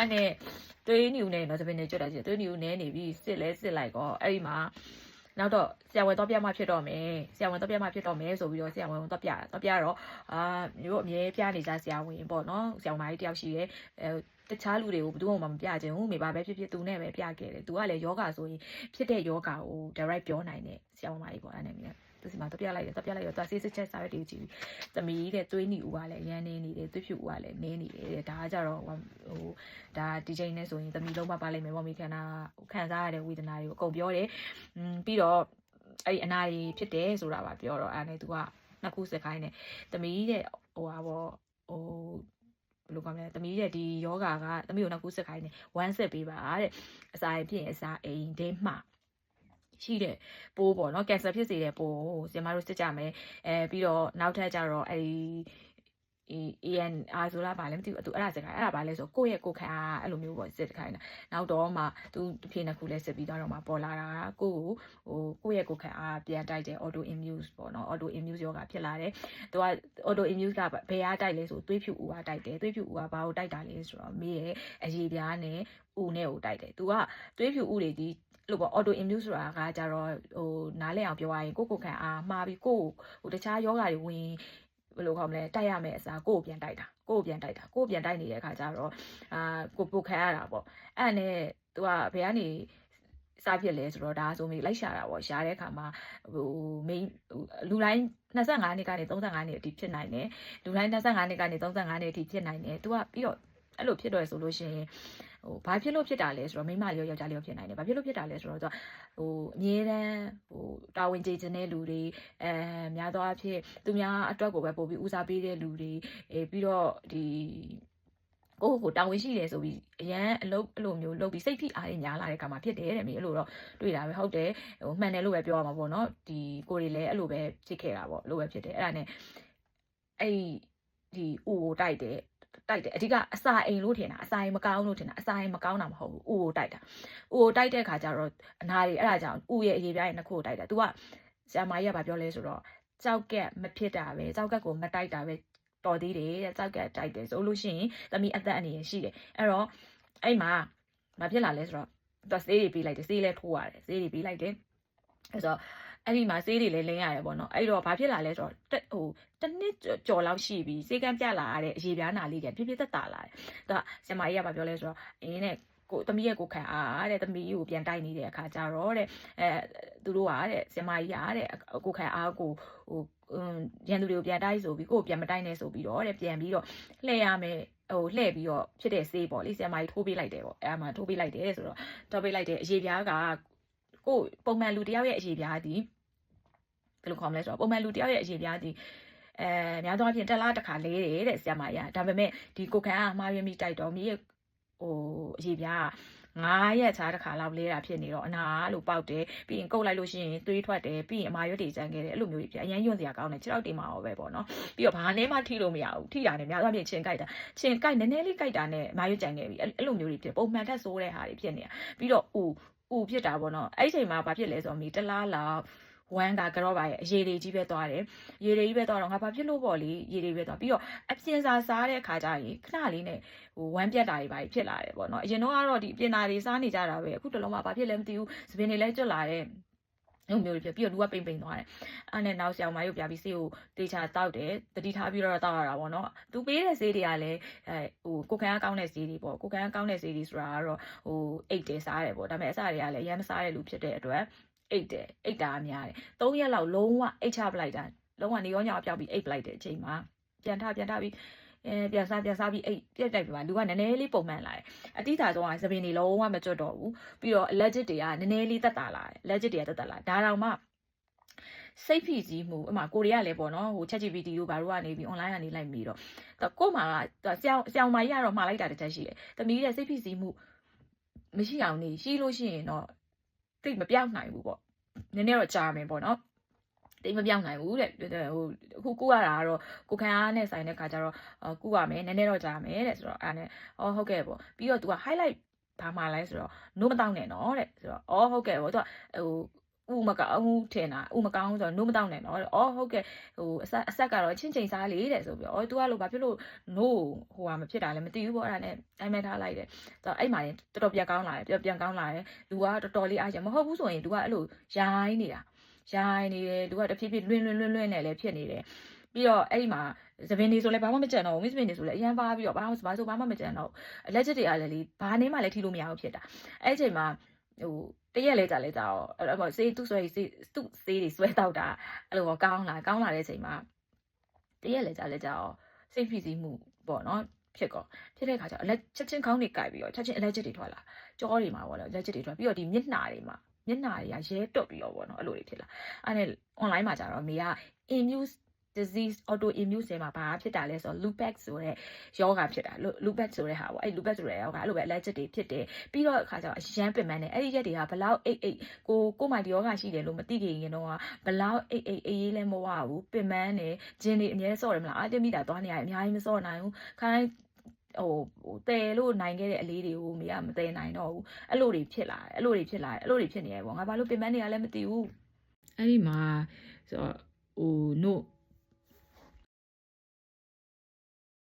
အဲ့နဲ့သွေးညူနေတော့သပင်နေကြွတာကြီးသွေးညူနေနေပြီစစ်လဲစစ်လိုက်တော့အဲ့ဒီမှာနောက်တော့ဆရာဝန်တော့ပြမှဖြစ်တော့မယ်ဆရာဝန်တော့ပြမှဖြစ်တော့မယ်ဆိုပြီးတော့ဆရာဝန်တော့ပြတော့မျိုးအမြဲပြနေကြဆရာဝန်ပေါ့နော်ဆရာဝန်မကြီးတယောက်ရှိတယ်တခြားလူတွေကိုဘယ်သူမှမပြချင်ဘူးမိဘပဲဖြစ်သူနဲ့ပဲပြခဲ့တယ်သူကလည်းယောဂဆိုရင်ဖြစ်တဲ့ယောဂကို direct ပြောနိုင်တယ်ဆရာဝန်မကြီးပေါ့အဲ့နဲ့သူစီမှာတော့ပြလိုက်တော့သူဆေးစစ်ချက်စာရွက်တွေကြည့်ပြီးသမီးတဲ့သွေးနီဦးကလည်းရမ်းနေနေတယ်သွေးဖြူဦးကလည်းနင်းနေတယ်ဒါကကြတော့ဒါဒီချိန်နဲ့ဆိုရင်သမီးလုံးမပါလိမ့်မယ်ပေါ့မိခန္ဓာခံစားရတဲ့ဝေဒနာတွေကိုအကုန်ပြောတယ်ပြီးတော့အဲ့ဒီအနာရီဖြစ်တယ်ဆိုတာပါပြောတော့အဲ့နဲ့သူကနှစ်ခုစစ်ခိုင်းတယ်သမီးတဲ့ဘယ်လိုကောင်းလဲသမီးတဲ့ဒီယောဂါကသမီးကိုနှစ်ခုစစ်ခိုင်းတယ်ဝမ်းစစ်ပေးပါတဲ့အစာရင်ဖြစ်ရင်အစာအိမ်ထဲမှာရှိတဲ့ပိုးပေါ့နော်ကင်ဆာဖြစ်စေတဲ့ပိုးကိုကျမတို့စစ်ကြမယ်ပြီးတော့နောက်ထပ်ကျတော့ANR ဆိုတာဗာလဲမသိဘူးသူအဲ့ဒါစစ်ခိုင်းအဲ့ဒါဗာလဲဆိုကိုယ့်ရဲ့ကိုယ်ခံအားအဲ့လိုမျိုးပေါ့စစ်ခိုင်းတာနောက်တော့မှသူဖြေနှစ်ခုလဲစစ်ပြီးတော့မှပေါ်လာတာကိုယ့်ရဲ့ကိုယ်ခံအားပြန်တိုက်တဲ့ auto immune ပေါ့နော် auto immune ယောဂဖြစ်လာတယ်သူက auto immune ကဘယ်အားတိုက်လဲဆိုသွေးဖြူဦးအားတိုက်တယ်သွေးဖြူဦးကဘာကိုတိုက်တာလဲဆိုတော့မေးရဲ့အရေပြားနဲ့ဦးနဲ့ကိုတိုက်တယ်သူကသွေးဖြူဦးတွေဒီလို့ပေါ့ auto immune ဆိုတာကကြတော့နားလည်အောင်ပြောရရင်ကိုခံအားမှားပြီးတခြားယောဂတွေဝင်ဘယ်လိုခေါ်မလဲတိုက်ရမယ်အစားကိုပြန်တိုက်တာကိုပြန်တိုက်နေတဲ့အခါကျတော့ကိုပိုခံရတာပေါ့အဲ့နဲ့သူကဘယ်ကနေစဖြစ်လဲဆိုတော့ဒါဆိုမိလိုက်ရှာတာပေါ့ရှာတဲ့အခါမှာလူတိုင်း25နှစ်ကနေ35နှစ်အထိဖြစ်နိုင်တယ်လူတိုင်း25နှစ်ကနေ35နှစ်အထိဖြစ်နိုင်တယ်သူကပြီးတော့အဲ့လိုဖြစ်တော့ဆိုလို့ရှိရင်ဘာဖြစ်လို့ဖြစ်တာလဲဆိုတော့မိန်းမလေးရောယောက်ျားလေးရောဖြစ်နိုင်တယ်ဘာဖြစ်လို့ဖြစ်တာလဲဆိုတော့အမြဲတမ်းတာဝန်ကျေခြင်းတဲ့လူတွေများသောအားဖြင့်သူများအတွက်ကိုပဲပို့ပြီးဦးစားပေးတဲ့လူတွေပြီးတော့ဒီကိုတာဝန်ရှိတယ်ဆိုပြီးအရန်အလုပ်အဲ့လိုမျိုးလုပ်ပြီးစိတ်ဖိအားတွေညားလာတဲ့ခါမှာဖြစ်တယ်တဲ့မိအဲ့လိုတော့တွေ့တာပဲဟုတ်တယ်မှန်တယ်လို့ပဲပြောရမှာပေါ့နော်ဒီကိုတွေလည်းအဲ့လိုပဲဖြစ်ခဲ့တာပေါ့လို့ပဲဖြစ်တယ်အဲ့ဒါနဲ့အဲ့ဒီဦးကိုတိုက်တယ်အဓိကအစာအိမ်လို့ထင်တာအစာအိမ်မကောင်းလို့ထင်တာအစာအိမ်မကောင်းတာမဟုတ်ဘူးဦးကိုတိုက်တာဦးကိုတိုက်တဲ့ခါကျတော့အနာတွေအဲ့ဒါကြောင့်ဦးရဲ့အရေးပြားရဲ့နှစ်ခုကိုတိုက်တာ तू ကဆရာမကြီးကပြောလဲဆိုတော့ကြောက်ကက်မဖြစ်တာပဲကြောက်ကက်ကိုမတိုက်တာပဲတော်သေးတယ်ကြောက်ကက်တိုက်တယ်ဆိုလို့ရှိရင်သမီးအသက်အနေနဲ့ရှိတယ်အဲ့တော့အဲ့မှာမဖြစ်လာလဲဆိုတော့ तू ဆေးတွေပေးလိုက်တယ်ဆေးလည်းထိုးရတယ်ဆေးတွေပေးလိုက်တယ်အဲ့ဆိုအဲ့ဒီမှာဆေးတွေလည်းလင်းရတယ်ပေါ့နော်အဲ့တော့ဘာဖြစ်လာလဲဆိုတော့တစ်နှစ်ကျော်လောက်ရှိပြီဆေးကမ်းပြလာရတဲ့အရေပြားနာလေးတွေပြပြသက်သာလာတယ်သူကဆရာမကြီးကပြောလဲဆိုတော့အင်းနဲ့ကိုသမီးရဲ့ကိုခံအားတဲ့သမီးကိုပြန်တိုက်နေတဲ့အခါကျတော့တဲ့သူတို့ကတဲ့ဆရာမကြီးကတဲ့ကိုခံအားကိုရန်သူတွေကိုပြန်တိုက်ဆိုပြီးကိုပြန်မတိုက်နဲ့ဆိုပြီးတော့တဲ့ပြန်ပြီးတော့လှည့်ရမယ်လှည့်ပြီးတော့ဖြစ်တဲ့ဆေးပေါ့လေဆရာမကြီးထိုးပေးလိုက်တယ်ပေါ့အဲ့မှာထိုးပေးလိုက်တယ်ဆိုတော့ထိုးပေးလိုက်တဲ့အရေပြားကကိုပုံမှန်လူတယောက်ရဲ့အရေပြားဒီဘယ်လိုခေါ်မလဲဆိုတော့ပုံမှန်လူတယောက်ရဲ့အရေပြားဒီများသောအားဖြင့်တစ်လားတစ်ခါလဲတယ်တဲ့ဆရာမကြီးဒါပေမဲ့ဒီကိုခံအားမှားရမိတိုက်တော့မိရဲ့အရေပြား9ရက်ခြားတစ်ခါလောက်လဲတာဖြစ်နေတော့အနာလို့ပေါက်တယ်ပြီးရင်ကုတ်လိုက်လို့ရှိရင်သွေးထွက်တယ်ပြီးရင်အမာရွက်တွေကျန်ခဲ့တယ်အဲ့လိုမျိုးတွေဖြစ်အရင်ယွန့်စရာကောင်းတယ်ခြေထောက်တွေမှာရောပဲပေါ့နော်ပြီးတော့ဘာနဲ့မှထိလို့မရဘူးထိတာနဲ့များသောအားဖြင့်ချင်းကြိုက်တာချင်းကြိုက်နည်းနည်းလေးကြိုက်တာနဲ့အမာရွက်ကျန်ခဲ့ပြီအဲ့လိုမျိုးတွေဖြစ်ပုံမှန်ထက်ဆိုးတဲ့ဟာတွေဖြစ်နေတာပြီးတော့ဦးဖြစ်တာပေါ့နော်အဲ့ဒီချိန်မှာဘာဖြစ်လဲဆိုတော့မိတစ်လားလောက်ဝမ်းကကြော့ပါရဲ့အရေးတွေကြီးပဲသွားတယ်ရေတွေကြီးပဲသွားတော့ငါဘာဖြစ်လို့ပေါ့လေရေတွေပဲသွားပြီးတော့အပြင်စာစားတဲ့အခါကျရင်ခဏလေးနဲ့ဝမ်းပြတ်တာတွေပါဖြစ်လာတယ်ပေါ့နော်အရင်တော့ကတော့ဒီအပြင်သားတွေစားနေကြတာပဲအခုတလုံးမှဘာဖြစ်လဲမသိဘူးစပင်းတွေလည်းကျွတ်လာတယ်မျိုးတွေဖြစ်ပြီးတော့လူကပိန်သွားတယ်အဲ့နဲ့နောက်ဆရာမကြီးကိုပြပြီးဆေးကိုတေချာတောက်တယ်တတိထားပြီးတော့တောက်ရတာပေါ့နော်သူပေးတဲ့ဆေးတွေကလည်းကိုခံအားကောင်းတဲ့ဆေးတွေပေါ့ကိုခံအားကောင်းတဲ့ဆေးတွေဆိုတာကတော့အိတ်တယ်စားတယ်ပေါ့ဒါပေမဲ့အစတွေကလည်းအရင်မစားတဲ့လူဖြစ်တဲ့အတွက်အိတ်တာများတယ်3ရက်လောက်လုံးဝအိတ်ချပလိုက်တာလုံးဝနေရောညောင်ပြောက်ပြီးအိတ်ပလိုက်တဲ့အချိန်မှာပြန်ထပြီးပြန်စားပြီးအိတ်ပြက်တိုက်ပြီးပါလူကနည်းနည်းလေးပုံမှန်လာတယ်အတိအကျဆုံးကသပင်တွေလုံးဝမကျွတ်တော့ဘူးပြီးတော့ allergic တွေကနည်းနည်းလေးတက်တာလာတယ် allergic တွေကတက်တာလာဒါတောင်မှစိတ်ဖိစီးမှုအမှကိုရီးယားလည်းပေါ့နော်ChatGPT တို့ဘာတို့ကနေပြီး online ကနေလိုက်ပြီးတော့ကို့မှာကဆရာမကြီးကတော့မှာလိုက်တာတစ်ချက်ရှိတယ်သမီးရဲ့စိတ်ဖိစီးမှုမရှိအောင်နေရှိလို့ရှိရင်တော့တိတ်မပြောင်းနိုင်ဘူးပေါ့နည်းနည်းတော့ကြာမယ်ပေါ့နော်တိတ်မပြောင်းနိုင်ဘူးတဲ့အခုကုရတာကတော့ကိုခံအားနဲ့ဆိုင်တဲ့ခါကျတော့ကုရမယ်နည်းနည်းတော့ကြာမယ်တဲ့ဆိုတော့အဲ့နဲ့ဟုတ်ကဲ့ပေါ့ပြီးတော့ तू က highlight ဘာမှလဲဆိုတော့ no မတောင်းနဲ့နော်တဲ့ဆိုတော့ဟုတ်ကဲ့ပေါ့ तू က ဥမကောင်းထင်တာဥမကောင်းဆိုတော့နို့မတောင်းနဲ့နော်အော်ဟုတ်ကဲ့ဟိုအဆက်ကတော့ချင်းချင်းစားလေးတဲ့ဆိုပြီးအော် तू ကလို့ဘာဖြစ်လို့နို့ဟိုဟာမဖြစ်တာလဲမသိဘူးပေါ့အဲ့ဒါနဲ့အိုင်မဲထားလိုက်တယ်ဆိုတော့အဲ့မှာရင်တော်တော်ပြန်ကောင်းလာတယ်ပြန်ကောင်းလာတယ်လူကတော်တော်လေးအားရမဟုတ်ဘူးဆိုရင် तू ကအဲ့လိုရိုင်းနေတာရိုင်းနေတယ် तू ကတဖြည်းဖြည်းလွင်းနဲ့လည်းဖြစ်နေတယ်ပြီးတော့အဲ့ဒီမှာသပင်နေဆိုလဲဘာမှမကြံတော့ဘူးမစ်ပင်နေဆိုလဲအရန်ပါပြီးတော့ဘာမှမကြံတော့လက်ချက်တွေကလည်းလေဘာနေမှလည်းထိလို့မရဘူးဖြစ်တာအဲ့အချိန်မှာဟိုတရက်လဲကြာတော့အဲ့တော့စေးသူ့ဆေးတွေဆွဲတောက်တာအဲ့လိုကောင်းလာတဲ့အချိန်မှာတရက်လဲကြာတော့စိတ်ဖိစီးမှုပေါ့နော်ဖြစ်တဲ့ခါကျတော့ချက်ချင်းခေါင်းတွေကြိုက်ပြီးတော့ချက်ချင်းအလက်ချက်တွေထွက်လာကြောတွေမှာပေါ့နော်လက်ချက်တွေထွက်ပြီးတော့ဒီမျက်နှာတွေကရဲတွတ်ပြီးတော့ပေါ့နော်အဲ့လိုတွေဖြစ်လာအဲ့နဲ့ online မှာကျတော့မေက immune disease autoimmune ဆဲမှာဘာဖြစ်တာလဲဆိုတော့ lupus ဆိုတဲ့ယောဂဖြစ်တာ lupus ဆိုတဲ့ဟာပေါ့အဲ့ lupus ဆိုတဲ့ယောဂအဲ့လိုပဲ allergic တွေဖြစ်တယ်ပြီးတော့အခါကျတော့အရန်ပင်ပန်းတယ်အဲ့ဒီရက်တွေကဘလောက်အိတ်ကိုမိုင်ဒီယောဂရှိတယ်လို့မသိခင်တော့ဘလောက်အိတ်ရေးလဲမဝဘူးပင်ပန်းတယ်ဂျင်းတွေအများစော့တယ်မလားအာတမိတာသွားနေရအများကြီးမစော့နိုင်ဘူးခိုင်းဟိုတဲလို့နိုင်ခဲ့တဲ့အလေးတွေကိုမေကမတဲနိုင်တော့ဘူးအဲ့လိုတွေဖြစ်လာတယ်အဲ့လိုတွေဖြစ်နေရပေါ့ငါဘာလို့ပင်ပန်းနေရလဲမသိဘူးအဲ့ဒီမှာဆိုတော့ဟိုနို့